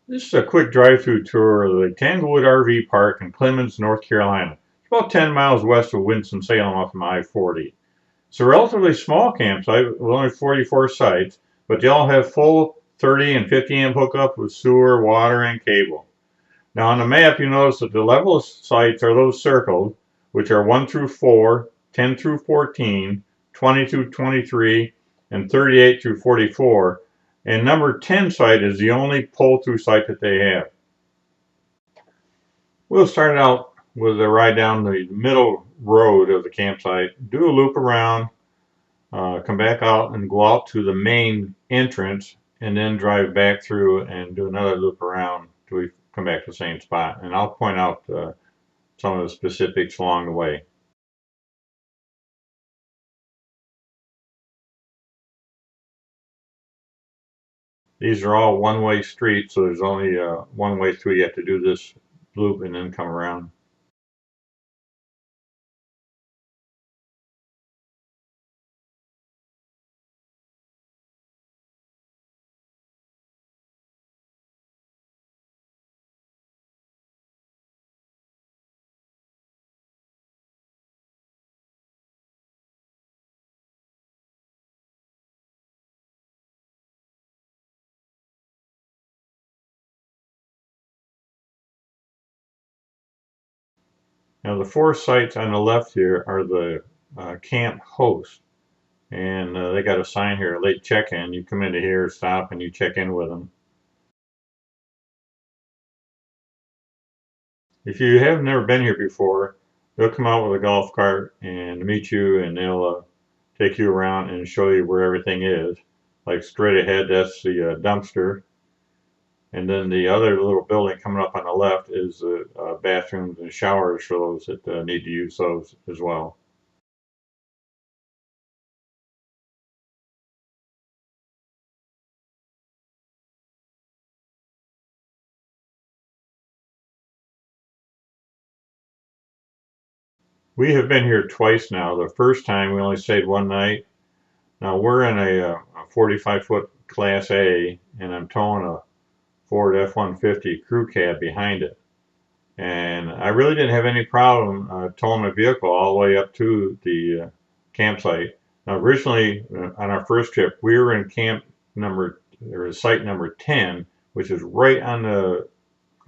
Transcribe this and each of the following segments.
This is a quick drive-through tour of the Tanglewood RV Park in Clemens, North Carolina. It's about 10 miles west of Winston-Salem off of I-40. It's a relatively small campsite with only 44 sites, but they all have full 30 and 50 amp hookup with sewer, water, and cable. Now on the map you notice that the level sites are those circled, which are 1 through 4, 10 through 14, 20 through 23, and 38 through 44. And number 10 site is the only pull-through site that they have. We'll start out with a ride down the middle road of the campsite, do a loop around, come back out and go out to the main entrance, and then drive back through and do another loop around till we come back to the same spot. And I'll point out some of the specifics along the way. These are all one-way streets, so there's only one way through. You have to do this loop and then come around. Now the four sites on the left here are the camp hosts, and they got a sign here, late check-in. You come into here, stop, and you check in with them. If you have never been here before, they'll come out with a golf cart and meet you, and they'll take you around and show you where everything is. Like straight ahead, that's the dumpster, and then the other little building coming up on the left is the bathrooms and showers for those that need to use those as well. We have been here twice now. The first time we only stayed one night. Now we're in a 45-foot Class A, and I'm towing a Ford F-150 crew cab behind it. And I really didn't have any problem towing my vehicle all the way up to the campsite. Now, originally on our first trip, we were in site number 10, which is right on the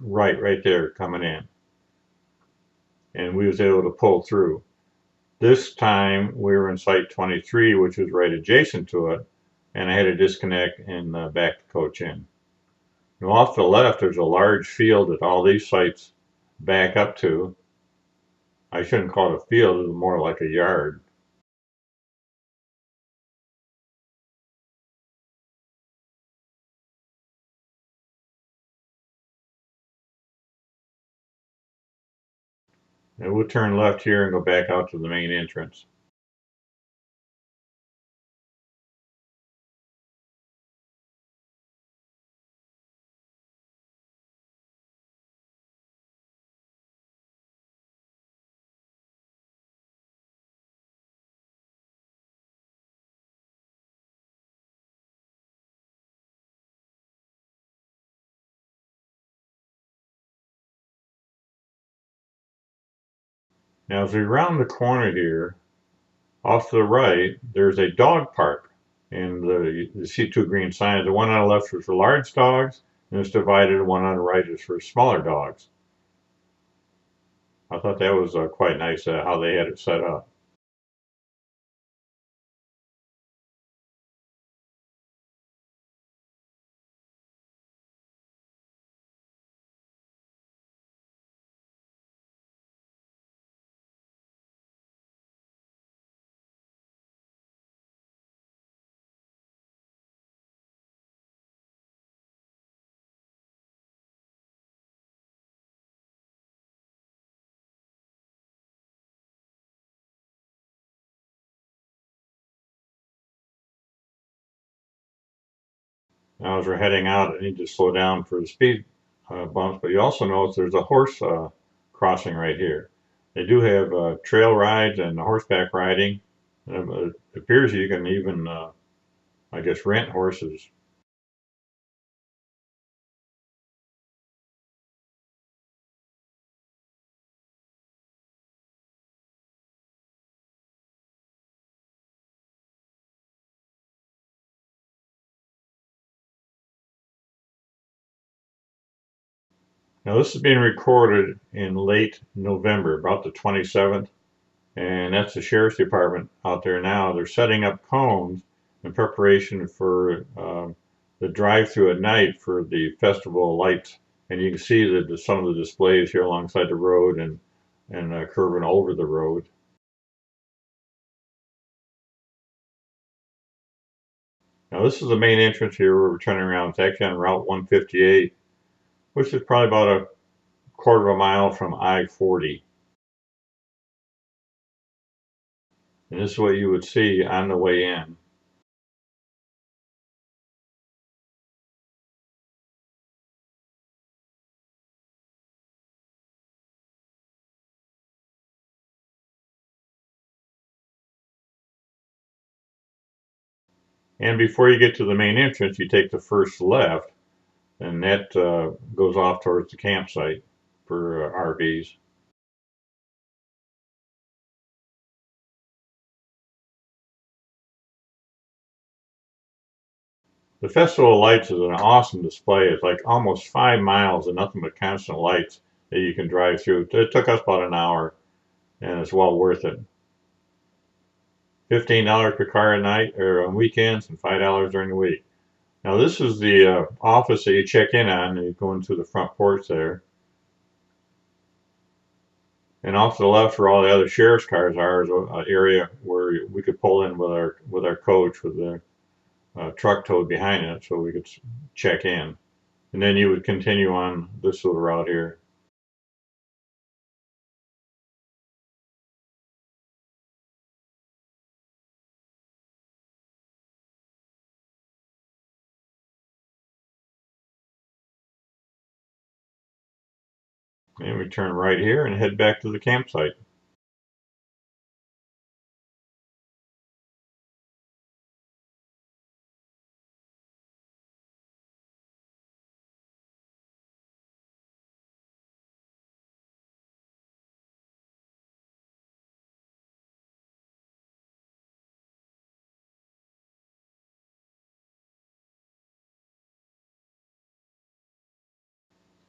right there coming in, and we was able to pull through. This time we were in site 23, which was right adjacent to it, and I had to disconnect and back the coach in. Now, off to the left, there's a large field that all these sites back up to. I shouldn't call it a field, it's more like a yard. And we'll turn left here and go back out to the main entrance. Now, as we round the corner here, off to the right, there's a dog park. And you see two green signs. The one on the left is for large dogs, and it's divided. The one on the right is for smaller dogs. I thought that was quite nice how they had it set up. Now, as we're heading out, I need to slow down for the speed bumps, but you also notice there's a horse crossing right here. They do have trail rides and horseback riding. It appears you can even, I guess, rent horses. Now this is being recorded in late November, about the 27th, and that's the Sheriff's Department out there now. They're setting up cones in preparation for the drive-through at night for the festival lights. And you can see some of the displays here alongside the road and curving over the road. Now this is the main entrance here where we're turning around. It's actually on Route 158, which is probably about a quarter of a mile from I-40. And this is what you would see on the way in. And before you get to the main entrance, you take the first left, and that goes off towards the campsite for RVs. The Festival of Lights is an awesome display. It's like almost 5 miles of nothing but constant lights that you can drive through. It took us about an hour, and it's well worth it. $15 per car a night or on weekends, and $5 during the week. Now this is the office that you check in on. You go into the front porch there. And off to the left where all the other sheriff's cars are is an area where we could pull in with our coach with the truck towed behind it so we could check in. And then you would continue on this little route here. And we turn right here and head back to the campsite.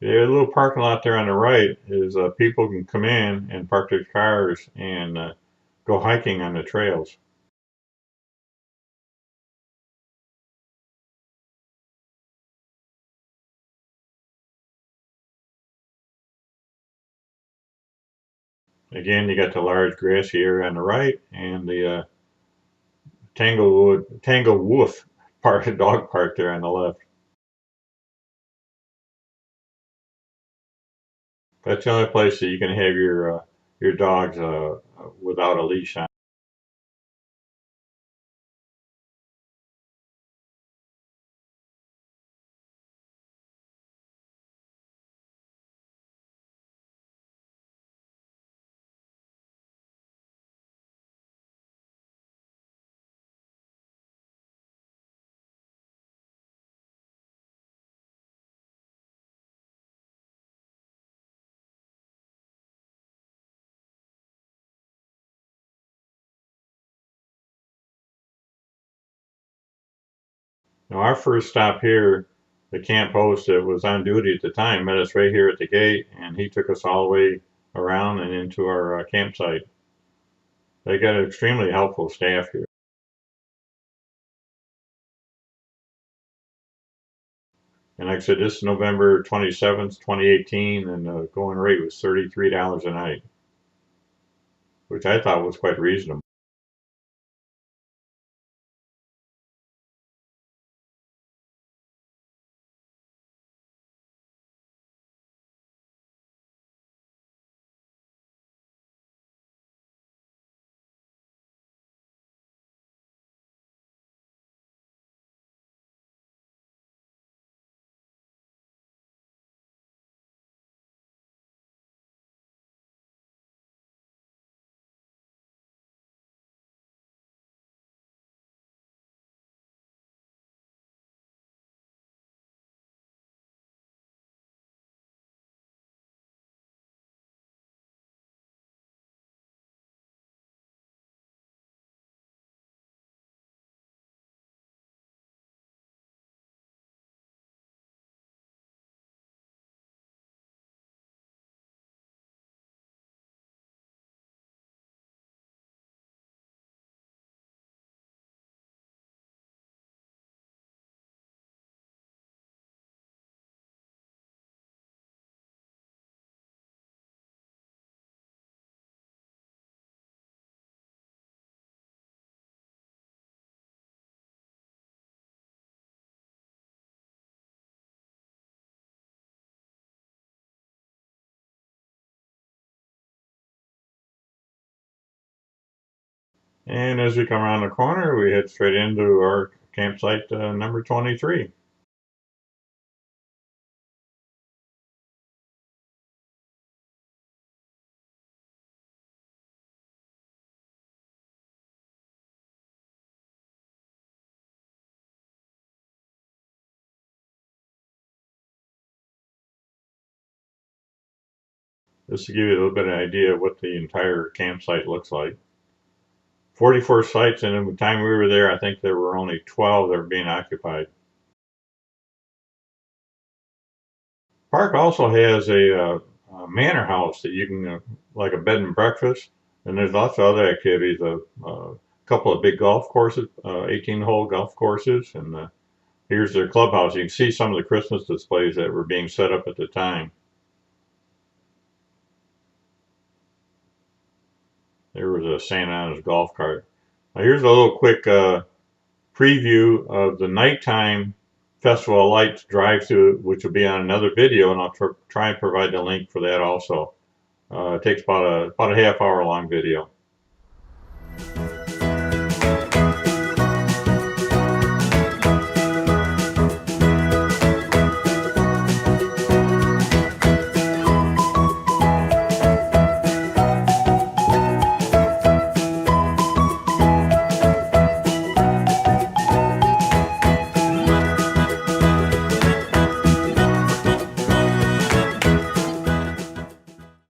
The little parking lot there on the right is people can come in and park their cars and go hiking on the trails. Again, you got the large grassy area on the right and the Tanglewood park, dog park there on the left. That's the only place that you can have your dogs without a leash on. Now, our first stop here, the camp host that was on duty at the time met us right here at the gate, and he took us all the way around and into our campsite. They got an extremely helpful staff here. And like I said, this is November 27th, 2018, and the going rate was $33 a night, which I thought was quite reasonable. And as we come around the corner, we head straight into our campsite number 23. Just to give you a little bit of an idea of what the entire campsite looks like. 44 sites, and at the time we were there, I think there were only 12 that were being occupied. Park also has a manor house that you can, like a bed and breakfast, and there's lots of other activities. A couple of big golf courses, 18-hole golf courses, and here's their clubhouse. You can see some of the Christmas displays that were being set up at the time. There was a Santa on his golf cart. Now here's a little quick preview of the nighttime Festival of Lights drive-through, which will be on another video, and I'll try and provide the link for that also. It takes about a half-hour long video.